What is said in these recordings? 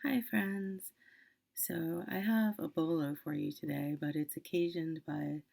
Hi, friends. So, I have a bolo for you today, but it's occasioned by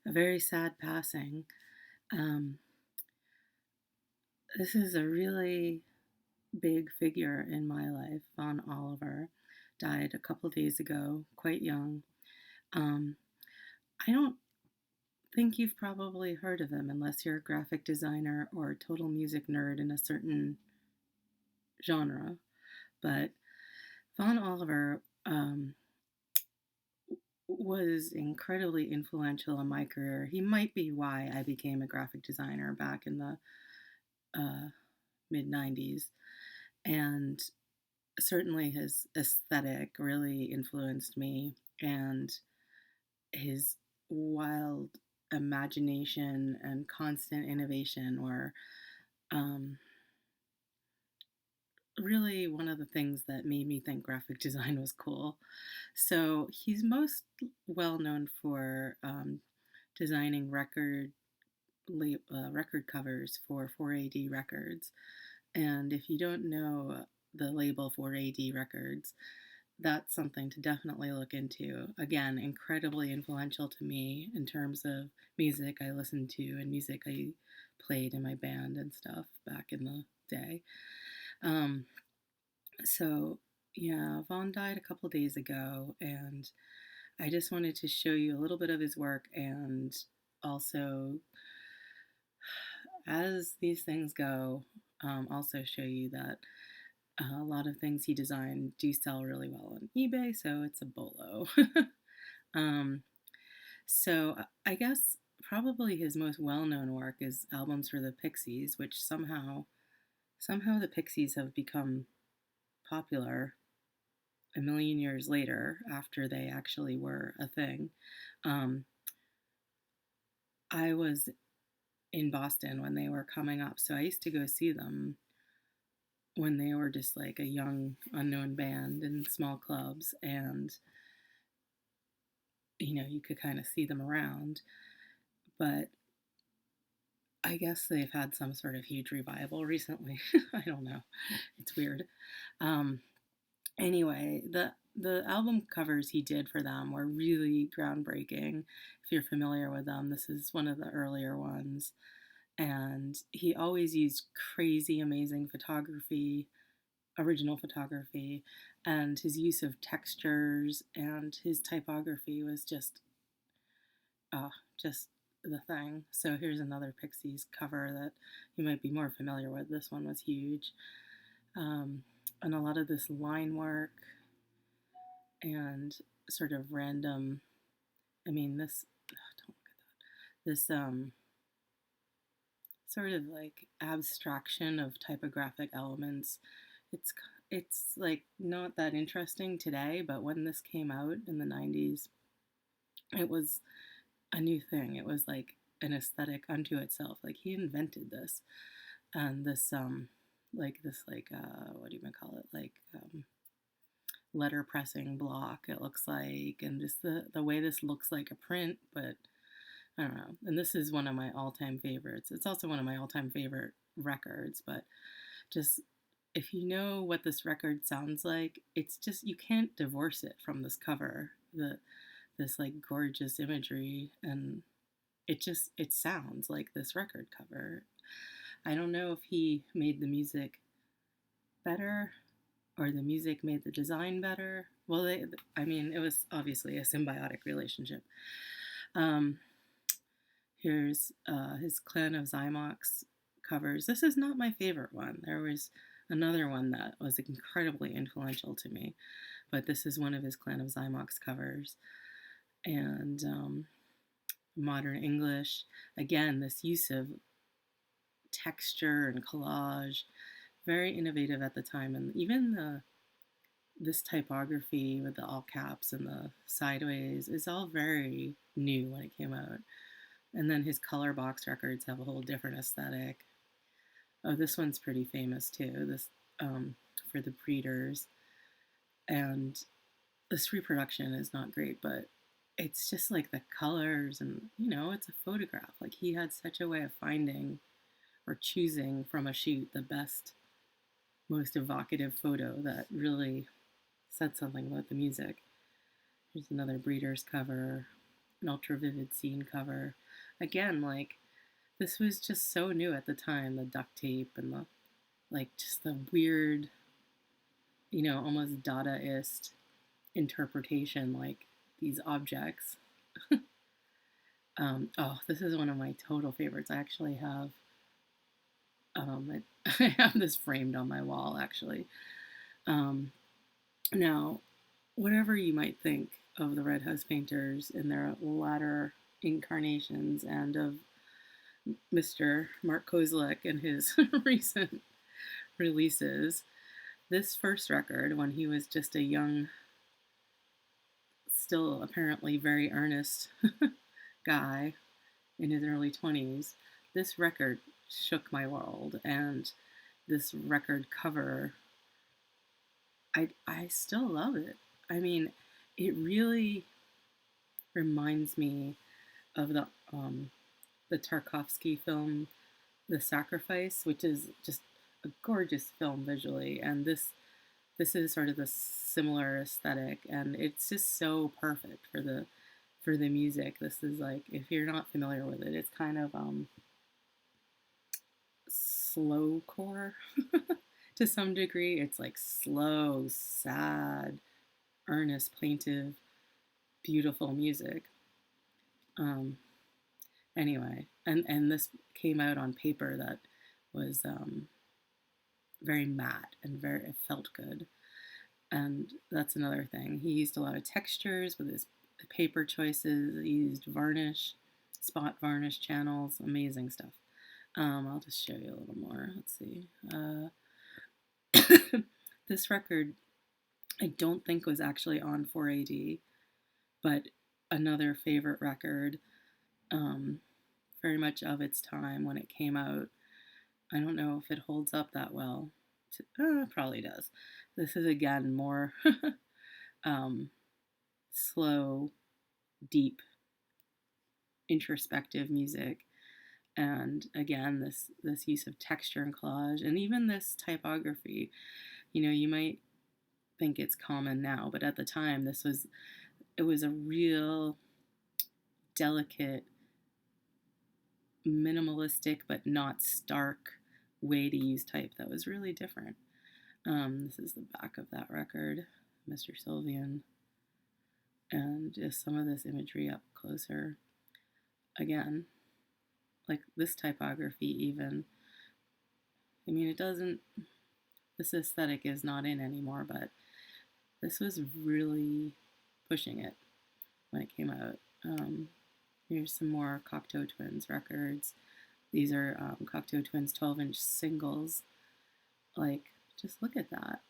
a very sad passing. Um, this is a really big figure in my life. Von Oliver died a couple days ago, quite young. Um, I don't think you've probably heard of him unless you're a graphic designer or a total music nerd in a certain genre, but Von Oliver was incredibly influential in my career. He might be why I became a graphic designer back in the uh, mid 90s. And certainly his aesthetic really influenced me, and his wild imagination and constant innovation were um, really one of the things that made me think graphic design was cool. So he's most well known for designing record covers for 4AD records. And if you don't know the label 4AD records, that's something to definitely look into. Again, incredibly influential to me in terms of music I listened to and music I played in my band and stuff back in the day. Um, so, yeah, Vaughn died a couple days ago, and I just wanted to show you a little bit of his work and also as these things go, also show you that a lot of things he designed do sell really well on eBay, so it's a bolo. um, so I guess probably his most well-known work is albums for the Pixies, which somehow the Pixies have become popular a million years later after they actually were a thing. Um, I was in Boston when they were coming up, so I used to go see them when they were just like a young unknown band in small clubs, and you could kind of see them around, but I guess they've had some sort of huge revival recently. I don't know, it's weird. um anyway, the album covers he did for them were really groundbreaking. If you're familiar with them, this is one of the earlier ones, and he always used crazy amazing photography, original photography, and his use of textures and his typography was just the thing. So here's another Pixies cover that you might be more familiar with. This one was huge. Um, and a lot of this line work and sort of random, I mean, don't look at that. This sort of like abstraction of typographic elements. It's it's like not that interesting today, but when this came out in the 90s, it was a new thing. It was like an aesthetic unto itself. Like he invented this, and this what do you call it? Like letter pressing block. It looks like, and just the way this looks like a print, but I don't know. And this is one of my all time favorites. It's also one of my all time favorite records, but just if you know what this record sounds like, it's just you can't divorce it from this cover. This like gorgeous imagery, and it sounds like this record cover. I don't know if he made the music better or the music made the design better. Well, I mean, it was obviously a symbiotic relationship. Um, Here's his Clan of Zymox covers. This is not my favorite one. There was another one that was incredibly influential to me, but this is one of his Clan of Zymox covers. And Modern English, again, this use of texture and collage, very innovative at the time. And even this typography with the all caps and the sideways is all very new when it came out. And then his color box records have a whole different aesthetic. Oh, this one's pretty famous too. This for the breeders, and this reproduction is not great, but it's just like the colors, and it's a photograph. Like he had such a way of finding or choosing from a shoot the best, most evocative photo that really said something about the music. There's another Breeders cover, an Ultra Vivid Scene cover. Again, like, this was just so new at the time, the duct tape and the, like, just the weird, almost Dadaist interpretation, like, these objects. Oh, this is one of my total favorites. I actually have, I have this framed on my wall, actually. Um, Now, whatever you might think of the Red House Painters in their latter incarnations and of Mr. Mark Kozlik and his recent releases, this first record, when he was just a young, still apparently very earnest guy in his early 20s, this record shook my world. And this record cover, I still love it. I mean, it really reminds me of the Tarkovsky film The Sacrifice, which is just a gorgeous film visually, and this is sort of the similar aesthetic, and it's just so perfect for the music. This is like, if you're not familiar with it, it's kind of slowcore to some degree. It's like slow, sad, earnest, plaintive, beautiful music. Um, anyway, and this came out on paper that was very matte and it felt good. And that's another thing. He used a lot of textures with his paper choices. He used varnish, spot varnish channels, amazing stuff. I'll just show you a little more. Let's see. This record, I don't think was actually on 4AD, but another favorite record, very much of its time when it came out. I don't know if it holds up that well. It probably does. This is again more slow, deep, introspective music. And again, this use of texture and collage, and even this typography. You might think it's common now, but at the time, it was a real delicate, minimalistic but not stark way to use type that was really different. This is the back of that record, Mr. Sylvian, and just some of this imagery up closer. Again, like this typography even, I mean, this aesthetic is not in anymore, but this was really pushing it when it came out. Here's some more Cocteau Twins records. These are Cocteau Twins 12-inch singles. Like, just look at that.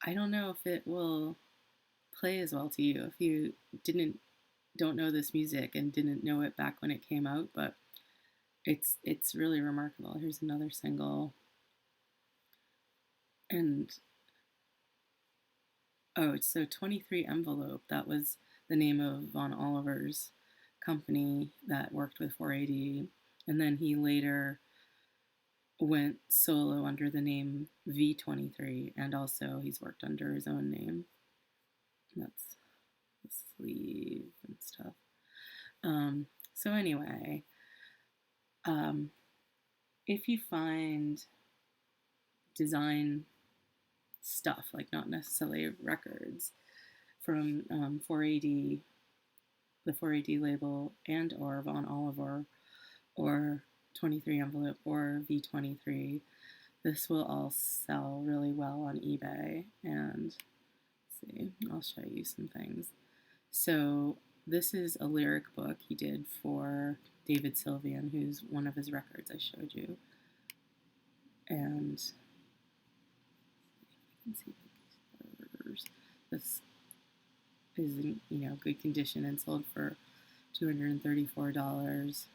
I don't know if it will play as well to you if you don't know this music and didn't know it back when it came out, but it's really remarkable. Here's another single. And it's so 23 Envelope. That was the name of Von Oliver's company that worked with 4AD. And then he later went solo under the name V23, and also he's worked under his own name. And that's the sleeve and stuff. So anyway, if you find design stuff, like not necessarily records, from 4AD, the 4AD label, and or Von Oliver, or 23 Envelope, or V23, this will all sell really well on eBay. And let's see, I'll show you some things. So this is a lyric book he did for David Sylvian, who's one of his records I showed you. And you can see pictures. This is in good condition and sold for $234.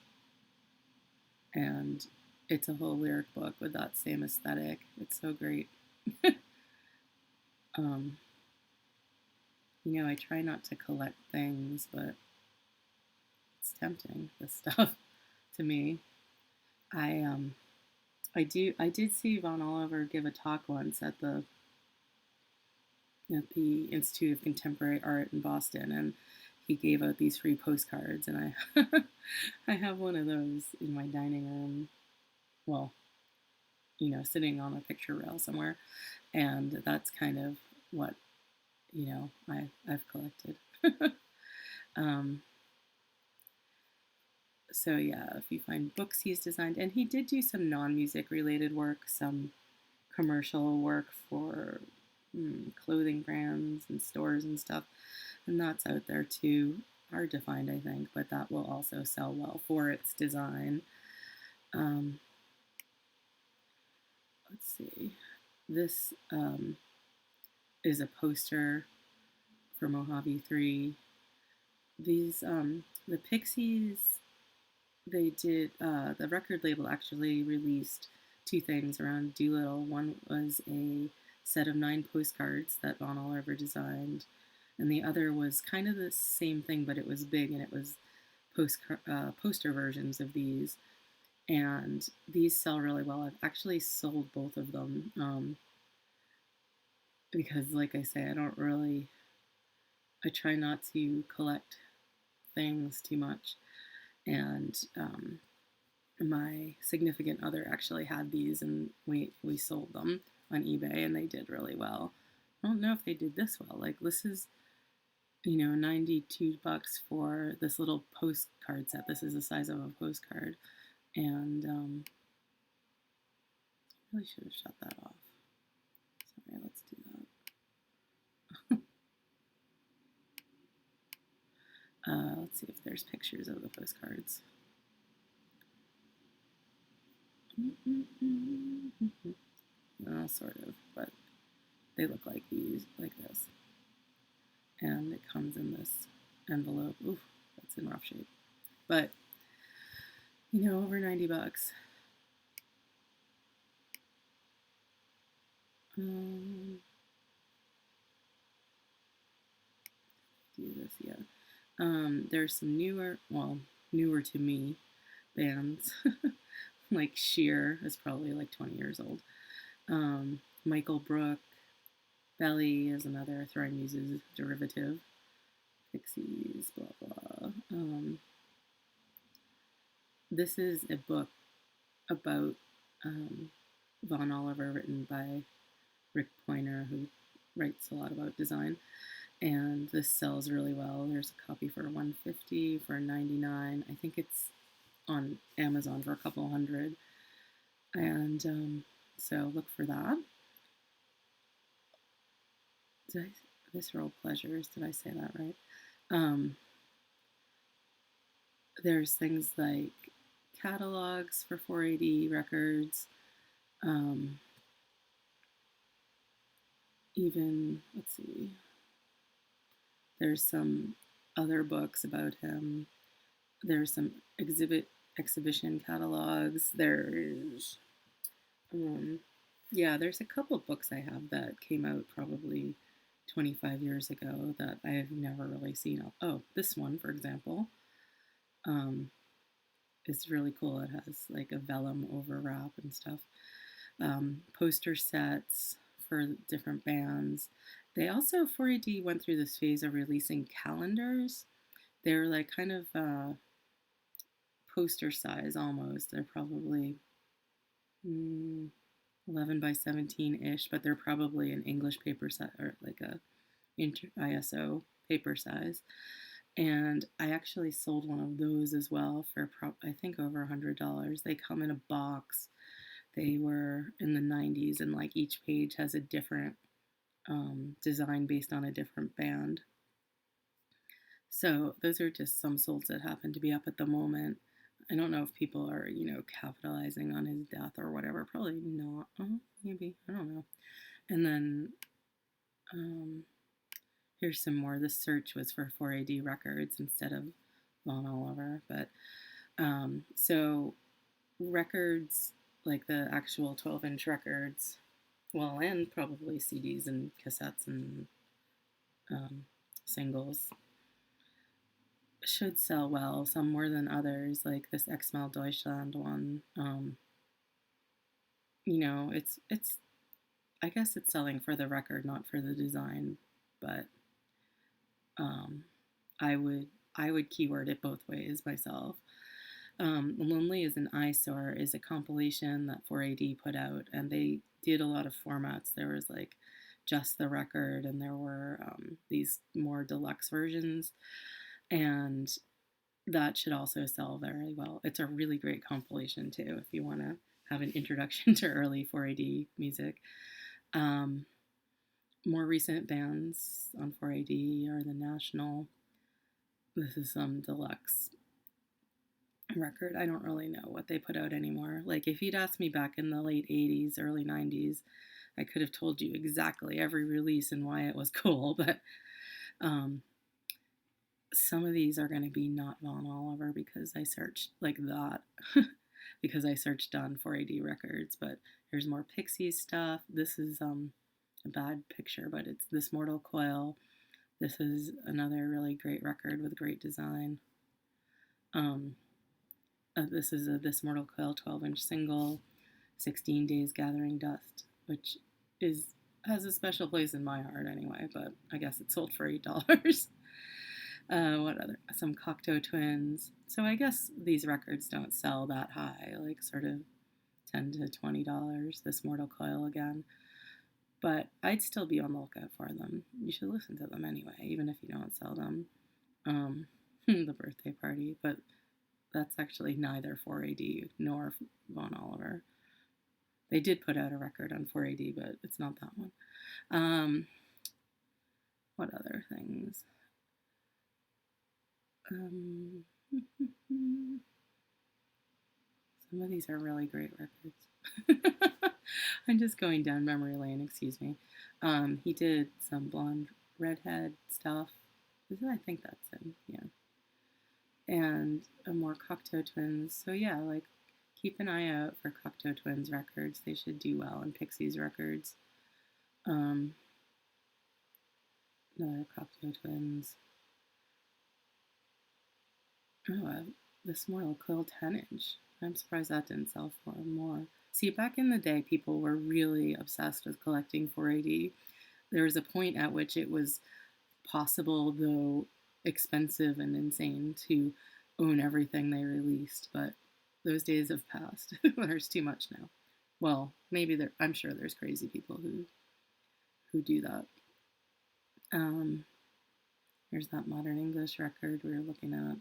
And it's a whole lyric book with that same aesthetic. It's so great. I try not to collect things, but it's tempting, this stuff, to me. I I did see Von Oliver give a talk once at the Institute of Contemporary Art in Boston, and he gave out these free postcards, and I I have one of those in my dining room. Well, sitting on a picture rail somewhere, and that's kind of what I've collected. um, so yeah, if you find books he's designed, and he did do some non-music related work, some commercial work for clothing brands and stores and stuff, and that's out there too. Hard to find, I think, but that will also sell well for its design. Um, let's see. This is a poster for Mojave 3. These, the Pixies, they did, the record label actually released two things around Doolittle. One was a set of 9 postcards that Von Oliver designed, and the other was kind of the same thing, but it was big, and it was poster versions of these. And these sell really well. I've actually sold both of them because, like I say, I try not to collect things too much. And my significant other actually had these, and we sold them on eBay, and they did really well. I don't know if they did this well. Like, this is, $92 for this little postcard set. This is the size of a postcard. And I really should have shut that off. Sorry, let's do that. Let's see if there's pictures of the postcards. Sort of, but they look like this. And it comes in this envelope. Oof, that's in rough shape. But, over $90. Do this, yeah. There's some newer to me bands, like Sheer is probably like 20 years old. Michael Brook, Belly is another Throwing Muses derivative. Pixies, blah blah. This is a book about Von Oliver, written by Rick Poynter, who writes a lot about design. And this sells really well. There's a copy for $150, for $99. I think it's on Amazon for a couple hundred. And so look for that. Visceral Pleasures, did I say that right? There's things like catalogs for 4AD records. Even, let's see, there's some other books about him. There's some exhibition catalogs. There's, there's a couple of books I have that came out probably 25 years ago that I have never really seen. Oh, this one, for example, is really cool. It has like a vellum overwrap and stuff. Poster sets for different bands. They also, 4AD went through this phase of releasing calendars. They're like kind of poster size almost. They're probably 11 by 17-ish, but they're probably an English paper size, or like a ISO paper size. And I actually sold one of those as well for I think over $100. They come in a box. They were in the 90s, and like each page has a different design based on a different band. So those are just some solds that happen to be up at the moment. I don't know if people are, capitalizing on his death or whatever. Probably not. Maybe. I don't know. And then here's some more. This search was for 4AD records instead of Von Oliver. But so records, like the actual 12-inch records, well, and probably CDs and cassettes and singles, should sell well, some more than others, like this X-Mal Deutschland one. you know, it's I guess it's selling for the record, not for the design, but um, I would I would keyword it both ways myself. Lonely is an Eyesore is a compilation that 4AD put out, and they did a lot of formats. There was like just the record, and there were these more deluxe versions, and that should also sell very well. It's a really great compilation too if you want to have an introduction to early 4AD music. Um, More recent bands on 4AD are the National. This is some deluxe record. I don't really know what they put out anymore. Like, if you'd asked me back in the late 80s, early 90s, I could have told you exactly every release and why it was cool, but um, some of these are going to be not Von Oliver because I searched like that, because I searched on 4AD records, but there's more Pixies stuff. This is a bad picture, but it's This Mortal Coil. This is another really great record with great design. Um, this is a This Mortal Coil 12-inch single, 16 Days Gathering Dust, which has a special place in my heart anyway, but I guess it sold for $8. What other? Some Cocteau Twins. So I guess these records don't sell that high, like sort of $10 to $20. This Mortal Coil again. But I'd still be on the lookout for them. You should listen to them anyway, even if you don't sell them. The Birthday Party, but that's actually neither 4AD nor Von Oliver. They did put out a record on 4AD, but it's not that one. What other things? Some of these are really great records. I'm just going down memory lane, excuse me. He did some Blonde Redhead stuff. I think that's him, yeah. And more Cocteau Twins. So yeah, like keep an eye out for Cocteau Twins records. They should do well, and Pixies records. Another Cocteau Twins. Oh, This Mortal Coil 10-inch. I'm surprised that didn't sell for more. See, back in the day, people were really obsessed with collecting 4AD. There was a point at which it was possible, though expensive and insane, to own everything they released, but those days have passed. There's too much now. Well, maybe I'm sure there's crazy people who do that. Here's that Modern English record we were looking at.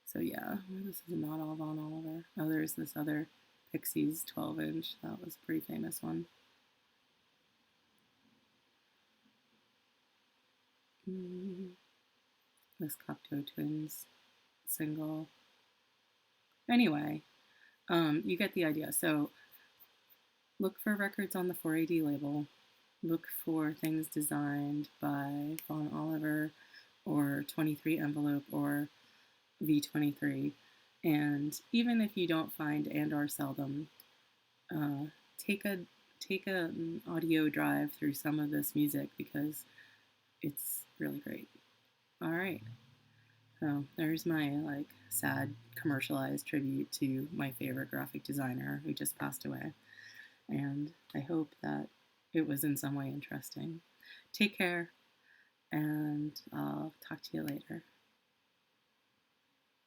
So yeah, this is not all Von Oliver. Oh, there's this other Pixies 12-inch. That was a pretty famous one. This Cocteau Twins single. Anyway, you get the idea. So look for records on the 4AD label. Look for things designed by Von Oliver or 23 Envelope or V23. And even if you don't find and or sell them, take an audio drive through some of this music because it's really great. All right. So there's my like sad commercialized tribute to my favorite graphic designer who just passed away. And I hope that it was in some way interesting. Take care, and I'll talk to you later.